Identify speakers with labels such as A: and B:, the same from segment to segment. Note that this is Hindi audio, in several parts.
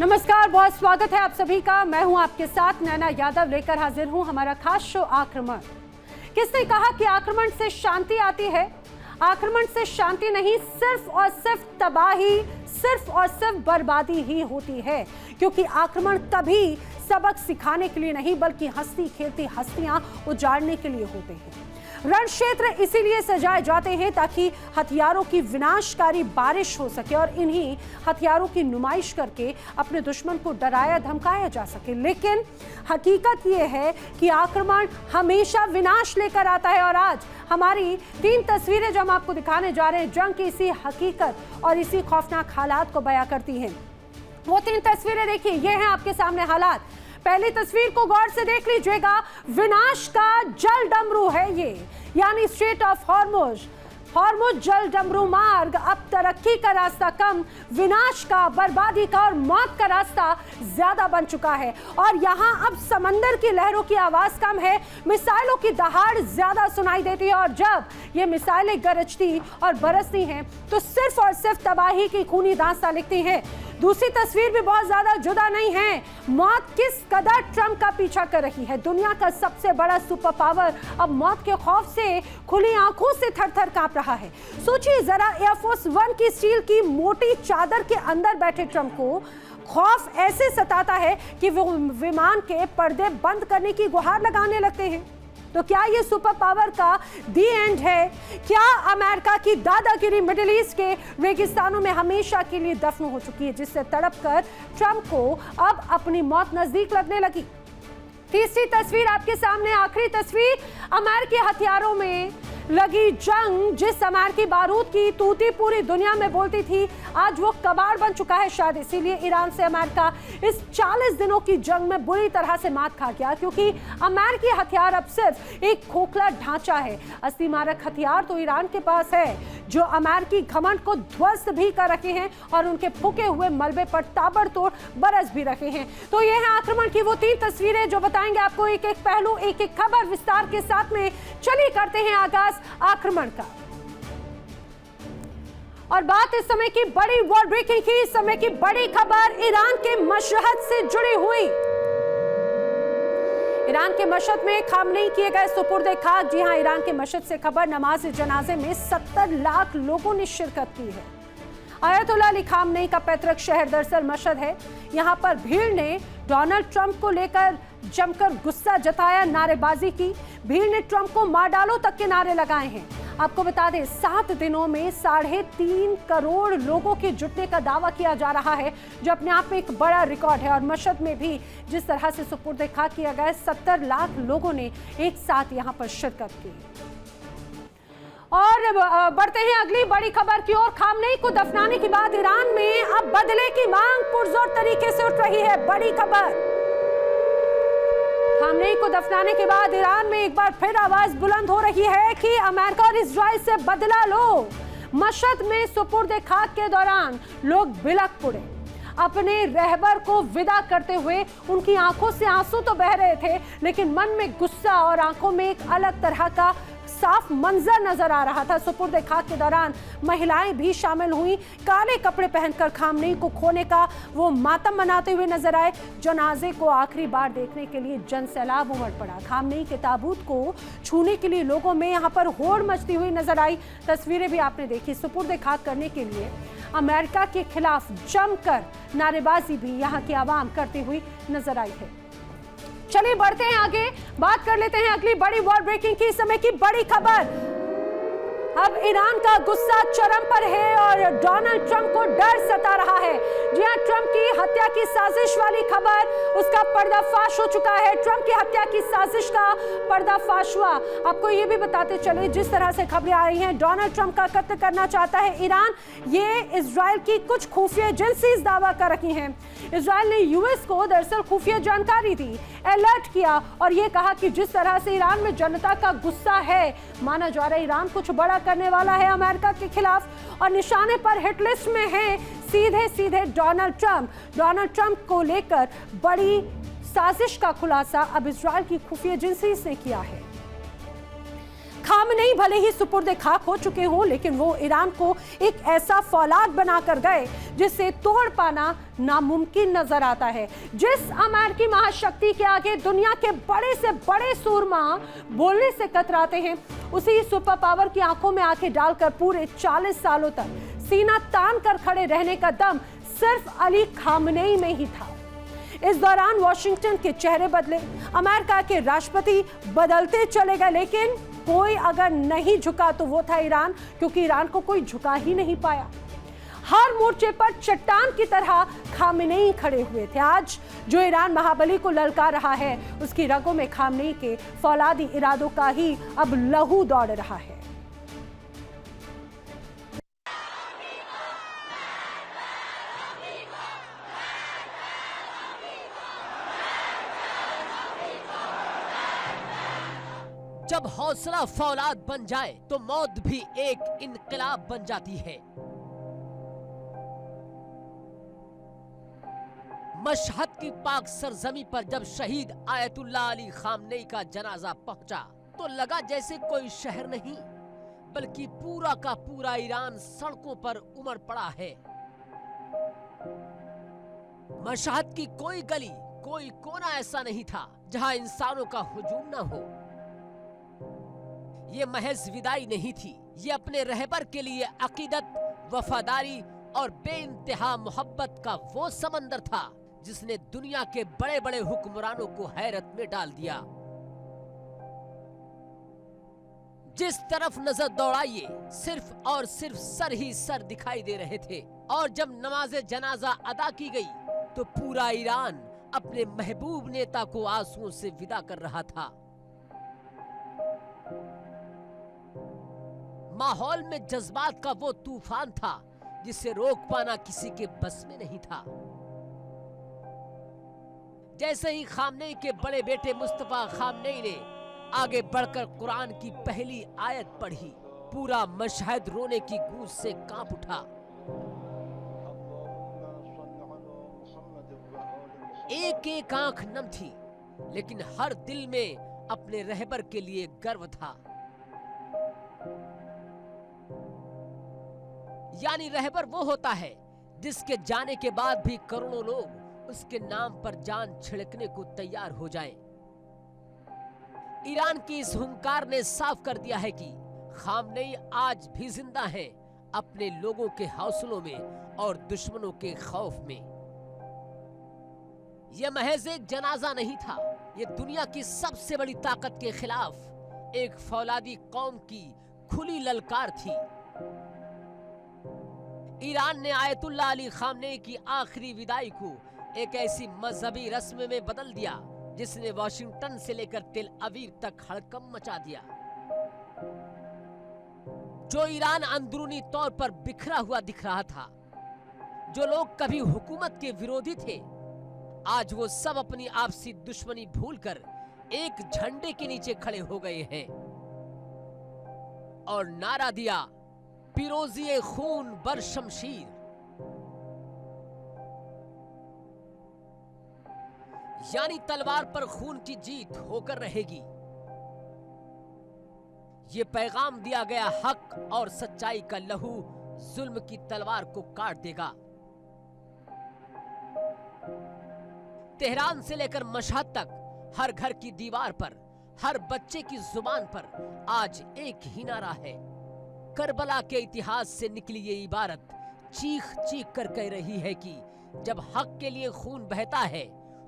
A: नमस्कार, बहुत स्वागत है आप सभी का। मैं हूं आपके साथ नैना यादव, लेकर हाजिर हूं हमारा खास शो आक्रमण। किसने कहा कि आक्रमण से शांति आती है? आक्रमण से शांति नहीं, सिर्फ और सिर्फ तबाही, सिर्फ और सिर्फ बर्बादी ही होती है। क्योंकि आक्रमण कभी सबक सिखाने के लिए नहीं, बल्कि हंसती खेलती हस्तियां उजाड़ने के लिए होते हैं। रण क्षेत्र इसीलिए सजाए जाते हैं ताकि हथियारों की विनाशकारी बारिश हो सके और इन्हीं हथियारों की नुमाइश करके अपने दुश्मन को डराया धमकाया जा सके। लेकिन हकीकत यह है कि आक्रमण हमेशा विनाश लेकर आता है। और आज हमारी 3 तस्वीरें जो हम आपको दिखाने जा रहे हैं, जंग की इसी हकीकत और इसी खौफनाक हालात को बयां करती हैं। वो 3 तस्वीरें देखिए, ये हैं आपके सामने हालात। पहली तस्वीर को गौर से देख लीजिएगा। विनाश का जल डमरू है ये, यानी स्ट्रेट ऑफ हॉर्मुज जल डमरू मार्ग अब तरक्की का रास्ता कम, विनाश का, बर्बादी का और मौत का रास्ता ज्यादा बन चुका है। और यहाँ अब समंदर की लहरों की आवाज कम है, मिसाइलों की दहाड़ ज्यादा सुनाई देती है। और जब ये मिसाइलें गरजती और बरसती हैं तो सिर्फ और सिर्फ तबाही की खूनी दास्तां लिखती हैं। दूसरी तस्वीर भी बहुत ज्यादा जुदा नहीं है। मौत किस कदर ट्रंप का पीछा कर रही है। दुनिया का सबसे बड़ा सुपर पावर अब मौत के खौफ से खुली आंखों से थर-थर कांप रहा है। सोचिए जरा, एयरफोर्स 1 की स्टील की मोटी चादर के अंदर बैठे ट्रंप को खौफ ऐसे सताता है कि वो विमान के पर्दे बंद करने की गुहार लगाने लगते हैं। तो क्या ये सुपर पावर का दी एंड है? क्या अमेरिका की दादागिरी मिडिल ईस्ट के रेगिस्तानों में हमेशा के लिए दफन हो चुकी है, जिससे तड़पकर ट्रंप को अब अपनी मौत नजदीक लगने लगी? तीसरी तस्वीर आपके सामने, आखिरी तस्वीर, अमेरिकी हथियारों में लगी जंग। जिस अमेरिकी बारूद की तूती पूरी दुनिया में बोलती थी, आज वो कबाड़ बन चुका है। शायद इसीलिए ईरान से अमेरिका इस 40 दिनों की जंग में बुरी तरह से मात खा गया, क्योंकि अमेरिकी हथियार अब सिर्फ एक खोखला ढांचा है। असली मारक हथियार तो ईरान के पास है, जो अमेरिकी घमंड को ध्वस्त भी कर रखे हैं और उनके फूके हुए मलबे पर ताबड़तोड़ बरस भी रखे हैं। तो ये है आक्रमण की वो 3 तस्वीरें जो बताएंगे आपको एक एक पहलू, एक एक खबर विस्तार के साथ में। चलिए करते हैं आगाज आक्रमण का। और बात इस समय की बड़ी वर्ल्ड ब्रेकिंग की, इस समय की बड़ी खबर ईरान के मशहद से जुड़ी हुई। ईरान के मशहद में खामनेई किए गए सुपुर्दे खाक। जी हां, ईरान के मशहद से खबर, नमाज जनाजे में 70 लाख लोगों ने शिरकत की है। आयतुल्लाह अली खामनेई का पैतृक शहर दरअसल मशहद है। यहां पर भीड़ ने डोनाल्ड ट्रंप को लेकर जमकर गुस्सा जताया, नारेबाजी की। भीड़ ने ट्रंप को मार डालो तक के नारे लगाए हैं। आपको बता दें, 7 दिनों में 3.5 करोड़ लोगों के जुटने का दावा किया जा रहा है, जो अपने आप में एक बड़ा रिकॉर्ड है। और मशहद में भी जिस तरह से सुपुर्दे खाक किया गया, 70 लाख लोगों ने एक साथ यहां पर शिरकत की। और बढ़ते हैं अगली बड़ी खबर की ओर। खामनेई को दफनाने के बाद ईरान में अब बदले की मांग पुरजोर तरीके से उठ रही है। बड़ी खबर, खामनेई को दफनाने के बाद ईरान में एक बार फिर आवाज बुलंद हो रही है कि अमेरिका और इजराइल से बदला लो। मशहद में सुपुर्दे खाक के दौरान लोग बिलख पड़े। अपने रहबर को विदा करते हुए उनकी आंखों से आंसू तो बह रहे थे, लेकिन मन में गुस्सा और आंखों में एक अलग तरह का साफ मंजर नजर आ रहा था। सुपुर्दे खाक के दौरान महिलाएं भी शामिल हुई। काले कपड़े पहनकर खामनेई को खोने का वो मातम मनाते हुए नजर आए। जनाजे को आखिरी बार देखने के लिए जनसैलाब उमड़ पड़ा। खामनेई के ताबूत को छूने के लिए लोगों में यहाँ पर होड़ मचती हुई नजर आई। तस्वीरें भी आपने देखी। सुपुर्दे खाक करने के लिए अमेरिका के खिलाफ जमकर नारेबाजी भी यहाँ की आवाम करती हुई नजर आई है। चलिए बढ़ते हैं आगे, बात कर लेते हैं अगली बड़ी वर्ल्ड ब्रेकिंग की, समय की बड़ी खबर। अब ईरान का गुस्सा चरम पर है और डोनाल्ड ट्रंप को डर सता रहा है। जी हां, ट्रंप की हत्या की साजिश वाली खबर, उसका पर्दाफाश हो चुका है। ट्रंप की हत्या की साजिश का पर्दाफाश हुआ। आपको ये भी बताते चले, जिस तरह से खबरें आ रही हैं, डोनाल्ड ट्रंप का कत्ल करना चाहता है ईरान। ये इजराइल की कुछ खुफिया एजेंसीज दावा कर रही हैं। इजराइल ने यूएस को दरअसल खुफिया जानकारी दी, अलर्ट किया और ये कहा कि जिस तरह से ईरान में जनता का गुस्सा है, माना जा रहा है ईरान कुछ बड़ा करने वाला है अमेरिका के खिलाफ और निशाने पर हिट लिस्ट में है सीधे सीधे डोनाल्ड ट्रंप। डोनाल्ड ट्रंप को लेकर बड़ी साजिश का खुलासा अब इजराइल की खुफिया एजेंसी ने किया है। खामनेई भले ही सुपुर्दे खाक हो चुके हों, लेकिन वो ईरान को एक ऐसा फौलाद बनाकर गए जिसे तोड़ पाना नामुमकिन नजर आता है। जिस अमेरिकी महाशक्ति के आगे दुनिया के बड़े से बड़े सूरमा बोलने से कतराते हैं, उसी सुपर पावर की आंखों में आंखें डालकर पूरे 40 सालों तक सीना तान कर खड़े रहने का दम सिर्फ अली खामनेई में ही था। इस दौरान वॉशिंगटन के चेहरे बदले, अमेरिका के राष्ट्रपति बदलते चले गए, लेकिन कोई अगर नहीं झुका तो वो था ईरान, क्योंकि ईरान को कोई झुका ही नहीं पाया। हर मोर्चे पर चट्टान की तरह खामनेई खड़े हुए थे। आज जो ईरान महाबली को ललकार रहा है, उसकी रगों में खामनेई के फौलादी इरादों का ही अब लहू दौड़ रहा है।
B: जब हौसला फौलाद बन जाए तो मौत भी एक इनकलाब बन जाती है। मशहद की पाक सरजमी पर जब शहीद आयतुल्लाह अली खामनेई का जनाजा पहुंचा तो लगा जैसे कोई शहर नहीं बल्कि पूरा का पूरा ईरान सड़कों पर उमड़ पड़ा है। मशहद की कोई गली, कोई कोना ऐसा नहीं था जहां इंसानों का हुजूम न हो। ये महज विदाई नहीं थी, ये अपने रहबर के लिए अकीदत, वफादारी और बेइंतहा मोहब्बत का वो समंदर था जिसने दुनिया के बड़े बड़े हुक्मरानों को हैरत में डाल दिया। जिस तरफ नजर दौड़ाइए सिर्फ और सिर्फ सर ही सर दिखाई दे रहे थे, और जब नमाज जनाजा अदा की गई तो पूरा ईरान अपने महबूब नेता को आंसुओं से विदा कर रहा था। माहौल में जज्बात का वो तूफान था जिसे रोक पाना किसी के बस में नहीं था। जैसे ही खामनेई के बड़े बेटे मुस्तफा खामनेई ने आगे बढ़कर कुरान की पहली आयत पढ़ी, पूरा मशहद रोने की गूंज से कांप उठा। एक एक आंख नम थी, लेकिन हर दिल में अपने रहबर के लिए गर्व था। यानी रहबर वो होता है जिसके जाने के बाद भी करोड़ों लोग उसके नाम पर जान छिड़कने को तैयार हो जाएं। ईरान की इस हुंकार ने साफ कर दिया है कि खामनेई आज भी जिंदा है, अपने लोगों के हौसलों में और दुश्मनों के खौफ में। यह महज एक जनाजा नहीं था, यह दुनिया की सबसे बड़ी ताकत के खिलाफ एक फौलादी कौम की खुली ललकार थी। ईरान ने आयतुल्लाह अली खामनेई की आखिरी विदाई को एक ऐसी मजहबी रस्म में बदल दिया जिसने वॉशिंगटन से लेकर तेल अवीव तक हड़कंप मचा दिया। जो ईरान अंदरूनी तौर पर बिखरा हुआ दिख रहा था, जो लोग कभी हुकूमत के विरोधी थे, आज वो सब अपनी आपसी दुश्मनी भूलकर एक झंडे के नीचे खड़े हो गए हैं और नारा दिया, पिरोज़ी खून बर शमशीर। यानी तलवार पर खून की जीत होकर रहेगी। ये पैगाम दिया गया, हक और सच्चाई का लहू जुल्म की तलवार को काट देगा। तेहरान से लेकर मशहद तक हर घर की दीवार पर, हर बच्चे की जुबान पर आज एक ही नारा है। करबला के इतिहास से निकली ये इबारत चीख चीख कर कह रही है कि जब हक के लिए खून बहता है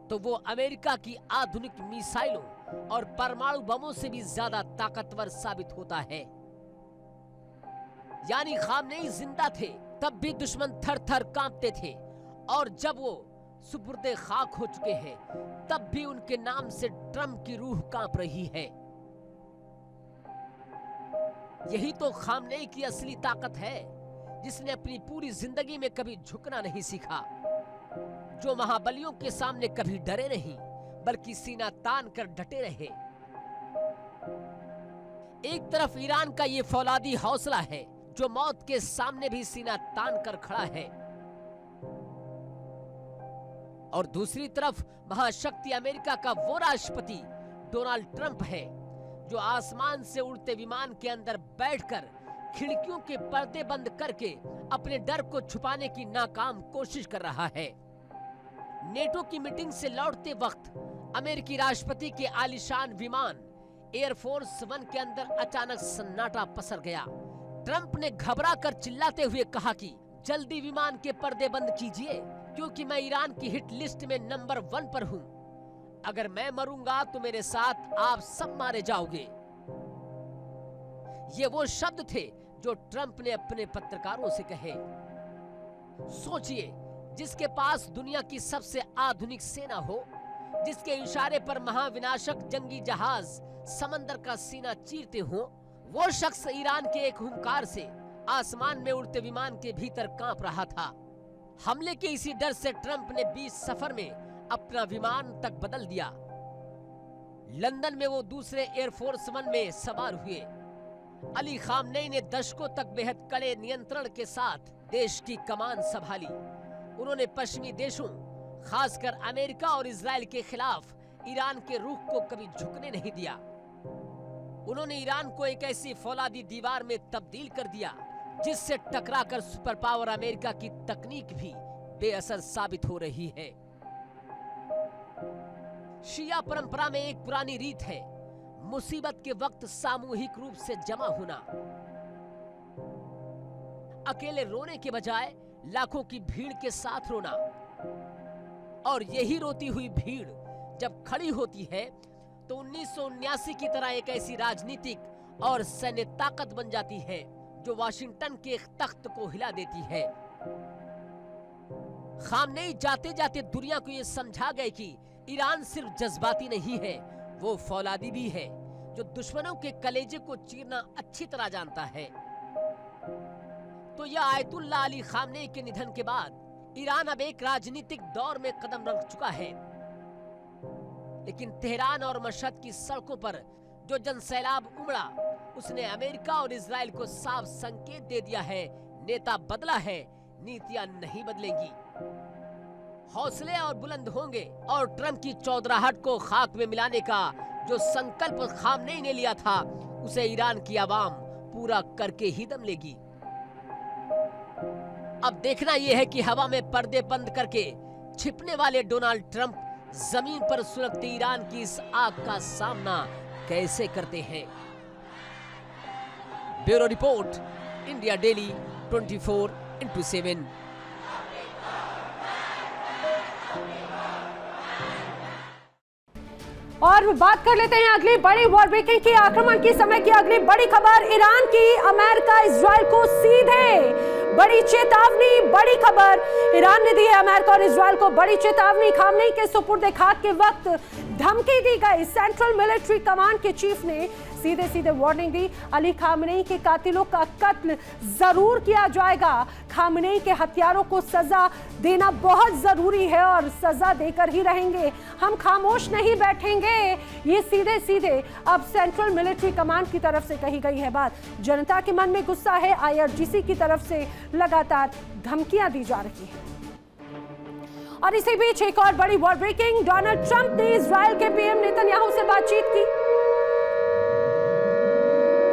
B: तो वो अमेरिका की आधुनिक मिसाइलों और परमाणु बमों से भी ज्यादा ताकतवर साबित होता है। यानी खामनेई जिंदा थे तब भी दुश्मन थर थर कांपते थे, और जब वो सुपुर्दे खाक हो चुके हैं तब भी उनके नाम से ट्रम्प की रूह कांप रही है। यही तो खामनेई की असली ताकत है, जिसने अपनी पूरी जिंदगी में कभी झुकना नहीं सीखा, जो महाबलियों के सामने कभी डरे नहीं बल्कि सीना तान कर डटे रहे। एक तरफ ईरान का ये फौलादी हौसला है जो मौत के सामने भी सीना तान कर खड़ा है, और दूसरी तरफ महाशक्ति अमेरिका का वो राष्ट्रपति डोनाल्ड ट्रंप है जो आसमान से उड़ते विमान के अंदर बैठकर खिड़कियों के पर्दे बंद करके अपने डर को छुपाने की नाकाम कोशिश कर रहा है। नेटो की मीटिंग से लौटते वक्त अमेरिकी राष्ट्रपति के आलीशान विमान एयरफोर्स वन के अंदर अचानक सन्नाटा पसर गया। ट्रंप ने घबरा कर चिल्लाते हुए कहा कि जल्दी विमान के पर्दे बंद कीजिए, क्योंकि मैं ईरान की हिट लिस्ट में नंबर 1 पर हूं। अगर मैं मरूंगा तो मेरे साथ आप सब मारे जाओगे। ये वो शब्द थे जो ट्रंप ने अपने पत्रकारों से कहे। सोचिए, जिसके पास दुनिया की सबसे आधुनिक सेना हो, जिसके इशारे पर महाविनाशक जंगी जहाज समंदर का सीना चीरते हो, वो शख्स ईरान के एक हुंकार से आसमान में उड़ते विमान के भीतर कांप रहा था। हमले के इसी डर से ट्रंप ने 20 सफर में अपना विमान तक बदल दिया। लंदन में वो दूसरे एयरफोर्स वन में सवार हुए। अली खामनेई ने दशकों तक बेहद कड़े नियंत्रण के साथ देश की कमान संभाली। उन्होंने पश्चिमी देशों, खासकर अमेरिका और इजराइल के खिलाफ ईरान के रुख को कभी झुकने नहीं दिया। उन्होंने ईरान को एक ऐसी फौलादी दीवार में तब्दील कर दिया जिससे टकराकर सुपर पावर अमेरिका की तकनीक भी बेअसर साबित हो रही है। शिया परंपरा में एक पुरानी रीत है, मुसीबत के वक्त सामूहिक रूप से जमा होना। अकेले रोने के बजाय लाखों की भीड़ के साथ रोना। और यही रोती हुई भीड़ जब खड़ी होती है तो 1979 की तरह एक ऐसी राजनीतिक और सैन्य ताकत बन जाती है जो वाशिंगटन के एक तख्त को हिला देती है। खामनेई जाते जाते दुनिया को यह समझा गए कि ईरान सिर्फ जज्बाती नहीं है, वो फौलादी भी है जो दुश्मनों के कलेजे को चीरना अच्छी तरह जानता है। तो यह आयतुल्लाह अली खामनेई के निधन के बाद ईरान अब एक राजनीतिक दौर में कदम रख चुका है। लेकिन तेहरान और मशहद की सड़कों पर जो जनसैलाब उमड़ा, उसने अमेरिका और इजराइल को साफ संकेत दे दिया है, नेता बदला है, नीतियां नहीं बदलेंगी। हौसले और बुलंद होंगे और ट्रंप की चौधराहट को खाक में मिलाने का जो संकल्प खामनेई ने लिया था, उसे ईरान की आवाम पूरा करके ही दम लेगी। अब देखना यह है कि हवा में पर्दे बंद करके छिपने वाले डोनाल्ड ट्रंप जमीन पर सुलगते ईरान की इस आग का सामना कैसे करते हैं। Bureau report, India daily 24/7।
A: और बात कर लेते हैं अगली बड़ी वॉर ब्रेकिंग की, आक्रमण की समय की अगली बड़ी खबर ईरान की। अमेरिका इजराइल को सीधे बड़ी चेतावनी, बड़ी खबर ईरान ने दी है अमेरिका और इजराइल को बड़ी चेतावनी। खामनेई के सुपुर्द खाक के वक्त धमकी दी गई। सेंट्रल मिलिट्री कमांड के चीफ ने सीधे सीधे वार्निंग दी, अली खामनेई के कातिलों का कत्ल जरूर किया जाएगा। खामनेई के हत्यारों को सजा देना बहुत जरूरी है और सजा देकर ही रहेंगे, हम खामोश नहीं बैठेंगे। ये सीधे सीधे अब सेंट्रल मिलिट्री कमांड की तरफ से कही गई है बात। जनता के मन में गुस्सा है, IRGC की तरफ से लगातार धमकियां दी जा रही हैं। और इसी बीच एक और बड़ी वॉर ब्रेकिंग, डोनाल्ड ट्रंप ने इजराइल के पीएम नेतन्याहू से बातचीत की।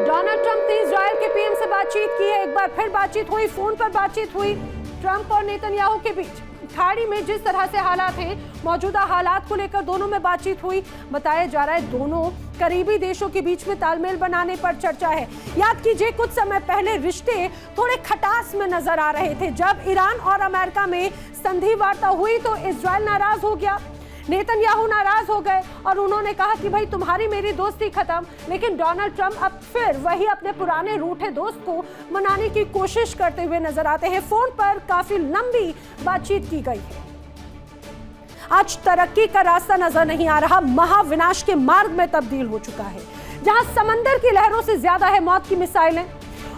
A: डोनाल्ड ट्रंप ने इजराइल के पीएम से बातचीत की है। एक बार फिर बातचीत हुई, फोन पर बातचीत हुई ट्रंप और नेतन्याहू के बीच। खाड़ी में जिस तरह से हालात हैं, मौजूदा हालात को लेकर दोनों में बातचीत हुई। बताया जा रहा है दोनों करीबी देशों के बीच में तालमेल बनाने पर चर्चा है। याद कीजिए कुछ समय पहले रिश्ते थोड़े खटास में नजर आ रहे थे। जब ईरान और अमेरिका में संधि वार्ता हुई तो इजराइल नाराज हो गया, नेतन्याहू नाराज हो गए और उन्होंने कहा कि भाई तुम्हारी मेरी दोस्ती खत्म। लेकिन डोनाल्ड ट्रंप अब फिर वही अपने पुराने रूठे दोस्त को मनाने की कोशिश करते हुए नजर आते हैं। फोन पर काफी लंबी बातचीत की गई है। आज तरक्की का रास्ता नजर नहीं आ रहा, महाविनाश के मार्ग में तब्दील हो चुका है। जहां समंदर की लहरों से ज्यादा है मौत की मिसाइलें,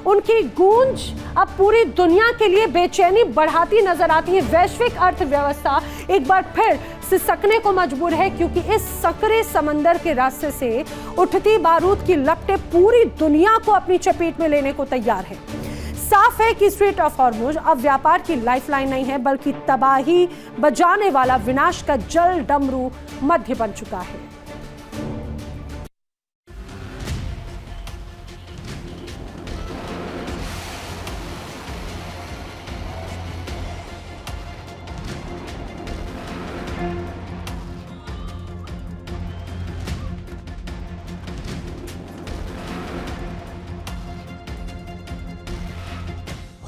A: उनकी गूंज अब पूरी दुनिया के लिए बेचैनी बढ़ाती नजर आती है। वैश्विक अर्थव्यवस्था एक बार फिर सिसकने को मजबूर है, क्योंकि इस सकरे समंदर के रास्ते से उठती बारूद की लपटें पूरी दुनिया को अपनी चपेट में लेने को तैयार है। साफ है कि स्ट्रेट ऑफ हॉर्मुज अब व्यापार की लाइफलाइन नहीं है, बल्कि तबाही बजाने वाला विनाश का जल डमरू मध्य बन चुका है।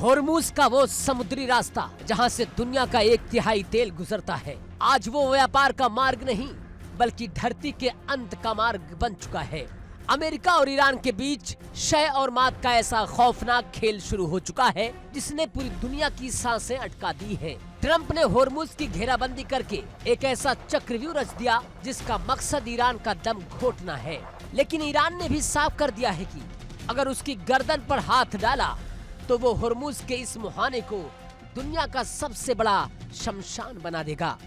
B: होर्मुज का वो समुद्री रास्ता जहां से दुनिया का 1/3 तेल गुजरता है, आज वो व्यापार का मार्ग नहीं बल्कि धरती के अंत का मार्ग बन चुका है। अमेरिका और ईरान के बीच शय और मात का ऐसा खौफनाक खेल शुरू हो चुका है जिसने पूरी दुनिया की सांसें अटका दी हैं। ट्रंप ने होर्मुज की घेराबंदी करके एक ऐसा चक्रव्यूह रच दिया जिसका मकसद ईरान का दम घोटना है। लेकिन ईरान ने भी साफ कर दिया है कि अगर उसकी गर्दन पर हाथ डाला तो वो होर्मुज के इस मुहाने को दुनिया का सबसे बड़ा शमशान बना देगा।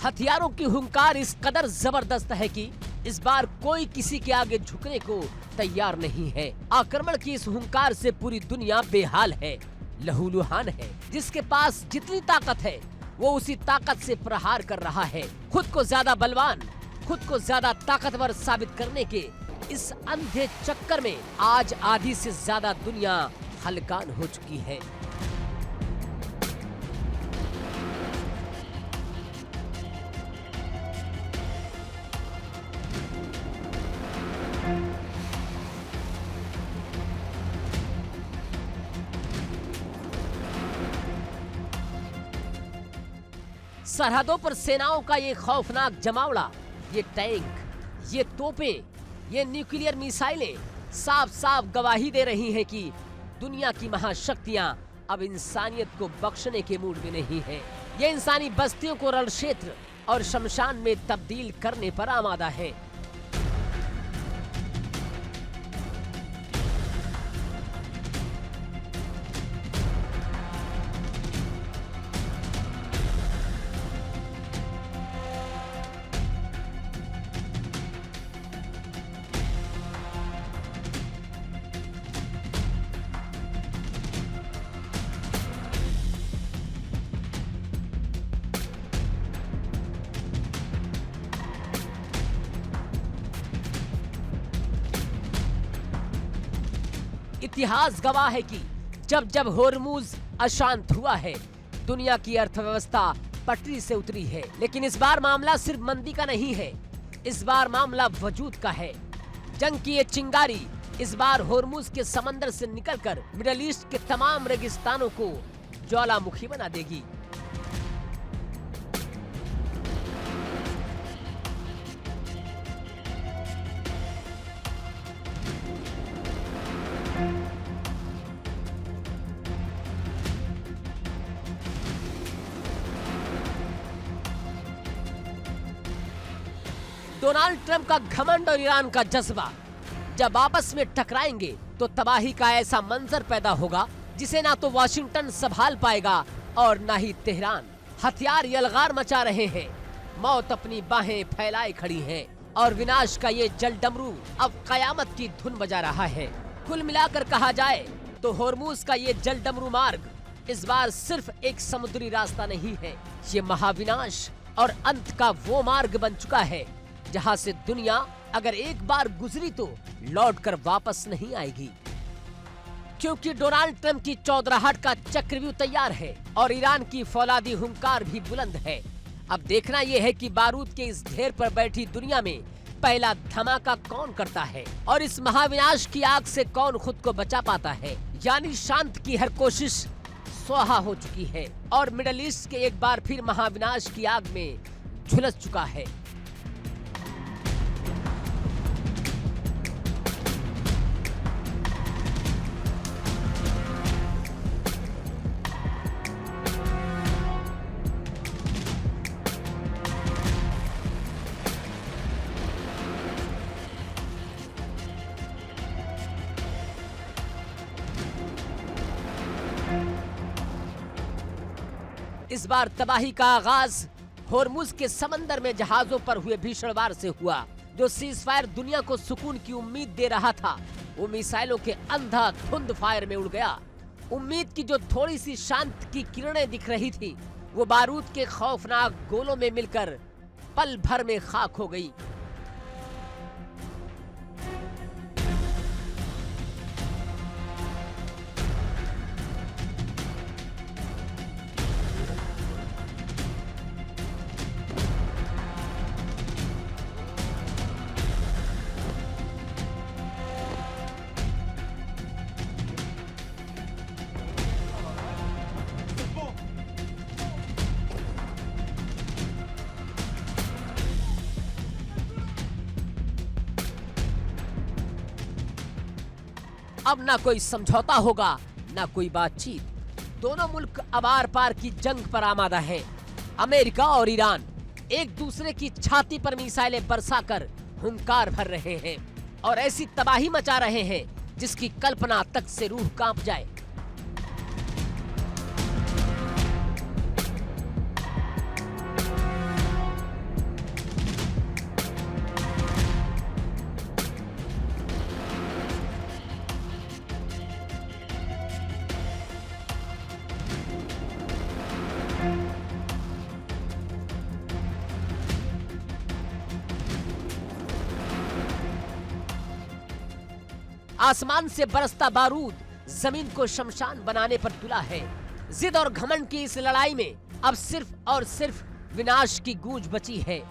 B: हथियारों की हुंकार इस कदर जबरदस्त है कि इस बार कोई किसी के आगे झुकने को तैयार नहीं है। आक्रमण की इस हुंकार से पूरी दुनिया बेहाल है, लहूलुहान है। जिसके पास जितनी ताकत है वो उसी ताकत से प्रहार कर रहा है। खुद को ज्यादा बलवान, खुद को ज्यादा ताकतवर साबित करने के इस अंधे चक्कर में आज आधी से ज्यादा दुनिया हलकान हो चुकी है। सरहदों पर सेनाओं का ये खौफनाक जमावड़ा, ये टैंक, ये तोपें, ये न्यूक्लियर मिसाइलें साफ साफ गवाही दे रही हैं कि दुनिया की महाशक्तियां अब इंसानियत को बख्शने के मूड में नहीं हैं। ये इंसानी बस्तियों को रण क्षेत्र और शमशान में तब्दील करने पर आमादा है। इतिहास गवाह है कि जब जब होर्मुज अशांत हुआ है, दुनिया की अर्थव्यवस्था पटरी से उतरी है। लेकिन इस बार मामला सिर्फ मंदी का नहीं है, इस बार मामला वजूद का है। जंग की ये चिंगारी इस बार होर्मुज के समंदर से निकलकर मिडल ईस्ट के तमाम रेगिस्तानों को ज्वालामुखी बना देगी। डोनाल्ड ट्रंप का घमंड और ईरान का जज्बा जब आपस में टकराएंगे तो तबाही का ऐसा मंजर पैदा होगा जिसे ना तो वाशिंगटन संभाल पाएगा और ना ही तेहरान। हथियार यलगार मचा रहे हैं, मौत अपनी बाहें फैलाए खड़ी है और विनाश का ये जलडमरू अब कयामत की धुन बजा रहा है। कुल मिलाकर कहा जाए तो होर्मुज का ये जलडमरू मार्ग इस बार सिर्फ एक समुद्री रास्ता नहीं है, ये महाविनाश और अंत का वो मार्ग बन चुका है जहां से दुनिया अगर एक बार गुजरी तो लौटकर वापस नहीं आएगी। क्योंकि डोनाल्ड ट्रंप की चौधराहट का चक्रव्यूह तैयार है और ईरान की फौलादी हुंकार भी बुलंद है। अब देखना यह है कि बारूद के इस ढेर पर बैठी दुनिया में पहला धमाका कौन करता है और इस महाविनाश की आग से कौन खुद को बचा पाता है। यानी शांत की हर कोशिश स्वाहा हो चुकी है और मिडल ईस्ट के एक बार फिर महाविनाश की आग में झुलस चुका है। इस बार तबाही का आगाज होर्मुज के समंदर में जहाजों पर हुए भीषण वार से हुआ। जो सीज फायर दुनिया को सुकून की उम्मीद दे रहा था वो मिसाइलों के अंधाधुंध फायर में उड़ गया। उम्मीद की जो थोड़ी सी शांत की किरणें दिख रही थी वो बारूद के खौफनाक गोलों में मिलकर पल भर में खाक हो गई। अब ना कोई समझौता होगा, ना कोई बातचीत। दोनों मुल्क अब आर पार की जंग पर आमादा हैं। अमेरिका और ईरान एक दूसरे की छाती पर मिसाइलें बरसाकर हुंकार भर रहे हैं और ऐसी तबाही मचा रहे हैं जिसकी कल्पना तक से रूह कांप जाए। आसमान से बरसता बारूद जमीन को शमशान बनाने पर तुला है। जिद और घमंड की इस लड़ाई में अब सिर्फ और सिर्फ विनाश की गूंज बची है।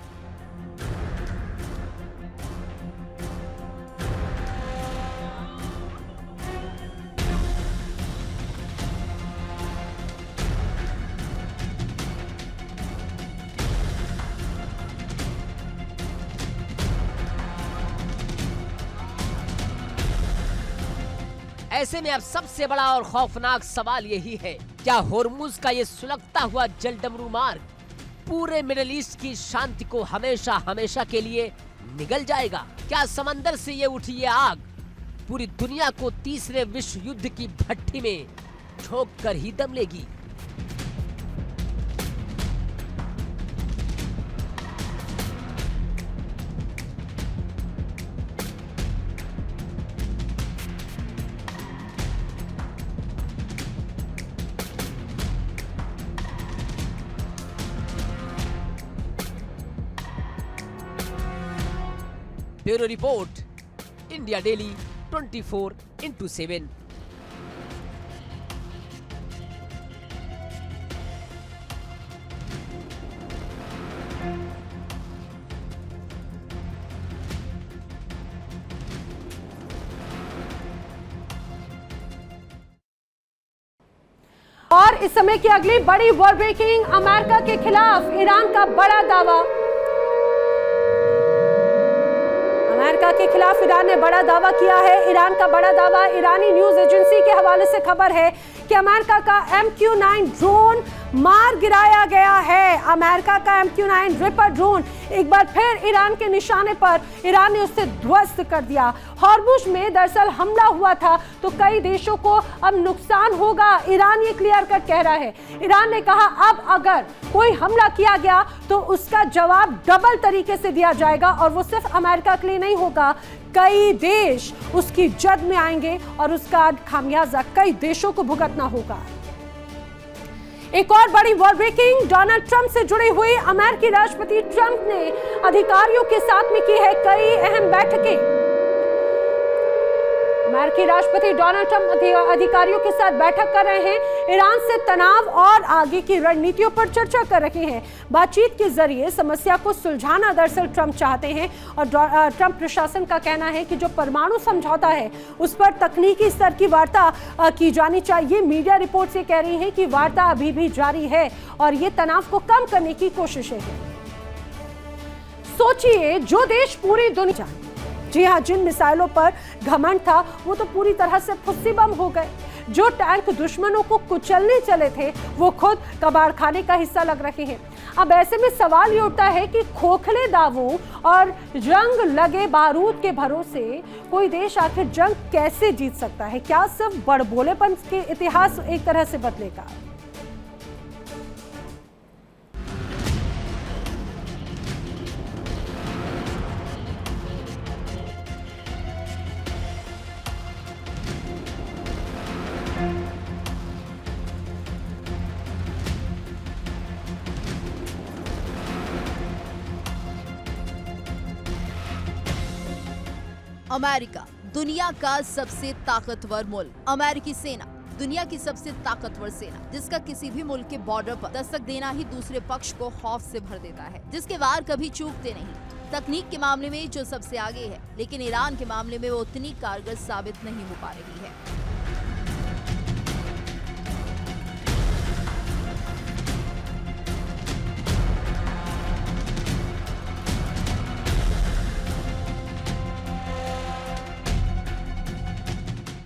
B: ऐसे में अब सबसे बड़ा और खौफनाक सवाल यही है, क्या होर्मुज का ये सुलगता हुआ जलडमरू मार्ग पूरे मिडिल ईस्ट की शांति को हमेशा हमेशा के लिए निगल जाएगा? क्या समंदर से ये उठी ये आग पूरी दुनिया को तीसरे विश्व युद्ध की भट्टी में झोंक कर ही दम लेगी? Bureau report, India daily 24/7।
A: और इस समय की अगली बड़ी वॉर ब्रेकिंग, अमेरिका के खिलाफ ईरान का बड़ा दावा। अमेरिका के खिलाफ ईरान ने बड़ा दावा किया है। ईरान का बड़ा दावा, ईरानी न्यूज एजेंसी के हवाले से खबर है कि अमेरिका का MQ-9 ड्रोन मार गिराया गया है। अमेरिका का MQ-9 रिपर ड्रोन एक बार फिर ईरान के निशाने पर, ईरान ने उसे ध्वस्त कर दिया। हॉर्मुज में दरअसल हमला हुआ था तो कई देशों को अब नुकसान होगा, ईरान ये क्लियर कट कह रहा है। ईरान ने कहा अब अगर कोई हमला किया गया तो उसका जवाब डबल तरीके से दिया जाएगा और वो सिर्फ अमेरिका के लिए नहीं होगा, कई देश उसकी जद में आएंगे और उसका खामियाजा कई देशों को भुगतना होगा। एक और बड़ी वॉर ब्रेकिंग, डोनाल्ड ट्रंप से जुड़ी हुई। अमेरिकी राष्ट्रपति ट्रंप ने अधिकारियों के साथ में की है कई अहम बैठकें। अमेरिकी राष्ट्रपति डोनाल्ड ट्रंप अधिकारियों के साथ बैठक कर रहे हैं। ईरान से तनाव और आगे की रणनीतियों पर चर्चा कर रहे हैं। बातचीत के जरिए समस्या को सुलझाना दरअसल ट्रंप चाहते हैं और ट्रंप प्रशासन का कहना है कि जो परमाणु समझौता है उस पर तकनीकी स्तर की वार्ता की जानी चाहिए। मीडिया रिपोर्ट्स ये कह रही हैं कि वार्ता अभी भी जारी है और ये तनाव को कम करने की कोशिशें हैं। सोचिए, जो देश पूरी दुनिया, जी हाँ, जिन मिसाइलों पर घमंड था वो तो पूरी तरह से फुस्सी बम हो गए। जो टैंक दुश्मनों को कुचलने चले थे वो खुद कबाड़खाने का हिस्सा लग रहे हैं। अब ऐसे में सवाल ये उठता है कि खोखले दावों और जंग लगे बारूद के भरोसे कोई देश आखिर जंग कैसे जीत सकता है? क्या सिर्फ बड़बोलेपन के इतिहास एक तरह से बदलेगा?
C: अमेरिका दुनिया का सबसे ताकतवर मुल्क। अमेरिकी सेना दुनिया की सबसे ताकतवर सेना, जिसका किसी भी मुल्क के बॉर्डर पर दस्तक देना ही दूसरे पक्ष को खौफ से भर देता है, जिसके वार कभी चूकते नहीं। तकनीक के मामले में जो सबसे आगे है, लेकिन ईरान के मामले में वो उतनी कारगर साबित नहीं हो पा रही है।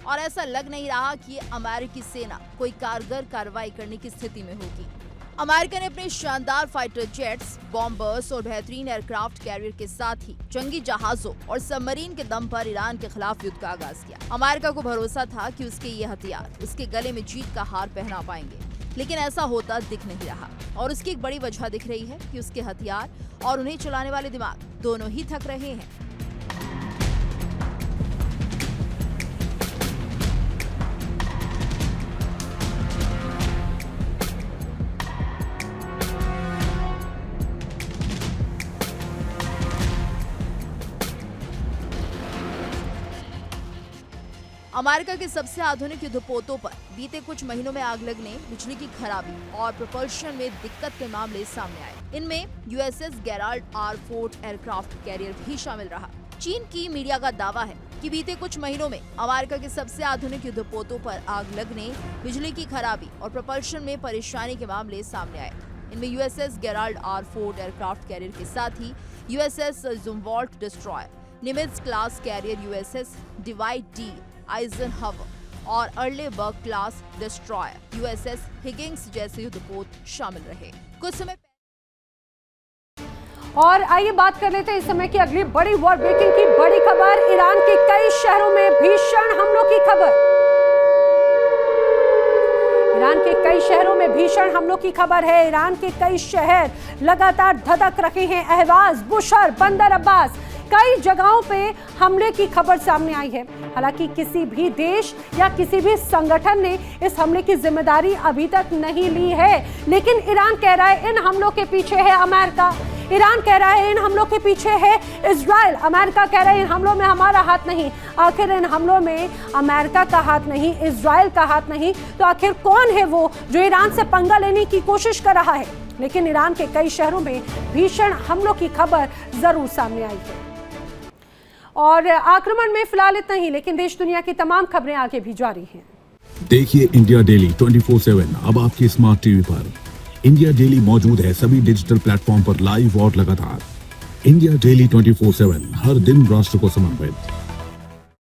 C: और ऐसा लग नहीं रहा कि अमेरिकी सेना कोई कारगर कार्रवाई करने की स्थिति में होगी। अमेरिका ने अपने शानदार फाइटर जेट्स, बॉम्बर्स और बेहतरीन एयरक्राफ्ट कैरियर के साथ ही जंगी जहाजों और सबमरीन के दम पर ईरान के खिलाफ युद्ध का आगाज किया। अमेरिका को भरोसा था कि उसके ये हथियार उसके गले में जीत का हार पहना पाएंगे, लेकिन ऐसा होता दिख नहीं रहा। और उसकी एक बड़ी वजह दिख रही है कि उसके हथियार और उन्हें चलाने वाले दिमाग दोनों ही थक रहे हैं। अमेरिका के सबसे आधुनिक युद्धपोतों पर बीते कुछ महीनों में आग लगने, बिजली की खराबी और propulsion में दिक्कत के मामले सामने आए। इनमें USS Gerald R Ford aircraft carrier भी शामिल रहा। चीन की मीडिया का दावा है कि बीते कुछ महीनों में अमेरिका के सबसे आधुनिक युद्धपोतों पर आग लगने, बिजली की खराबी और propulsion में परेशानी के मामले सामने आए। इनमें USS Gerald R Ford aircraft carrier के साथ ही USS Zumwalt destroyer, Nimitz class carrier USS Dwight D Eisenhower और Arleigh Burke class destroyer USS Higgins जैसे युद्धपोत शामिल रहे। कुछ समय
A: और आइए बात कर लेते हैं इस समय की अगली बड़ी वॉर ब्रेकिंग की बड़ी खबर। ईरान के कई शहरों में भीषण हमलों की खबर। ईरान के कई शहरों में भीषण हमलों की खबर है। ईरान के कई शहर लगातार धधक रहे हैं। अहवाज, बुशर, बंदर अब्बास, कई जगहों पे हमले की खबर सामने आई है। हालांकि किसी भी देश या किसी भी संगठन ने इस हमले की जिम्मेदारी अभी तक नहीं ली है, लेकिन ईरान कह रहा है इन हमलों के पीछे है अमेरिका। ईरान कह रहा है इन हमलों के पीछे है इजराइल। अमेरिका कह रहा है इन हमलों में हमारा हाथ नहीं। आखिर इन हमलों में अमेरिका का हाथ नहीं, इजराइल का हाथ नहीं, तो आखिर कौन है वो जो ईरान से पंगा लेने की कोशिश कर रहा है? लेकिन ईरान के कई शहरों में भीषण हमलों की खबर जरूर सामने आई है। और आक्रमण में फिलहाल इतना ही, लेकिन देश दुनिया की तमाम खबरें आगे भी जारी हैं।
D: देखिए इंडिया डेली 24/7 अब आपके स्मार्ट टीवी पर। इंडिया डेली मौजूद है सभी डिजिटल प्लेटफॉर्म पर लाइव और लगातार। इंडिया डेली 24/7 हर दिन राष्ट्र को समर्पित।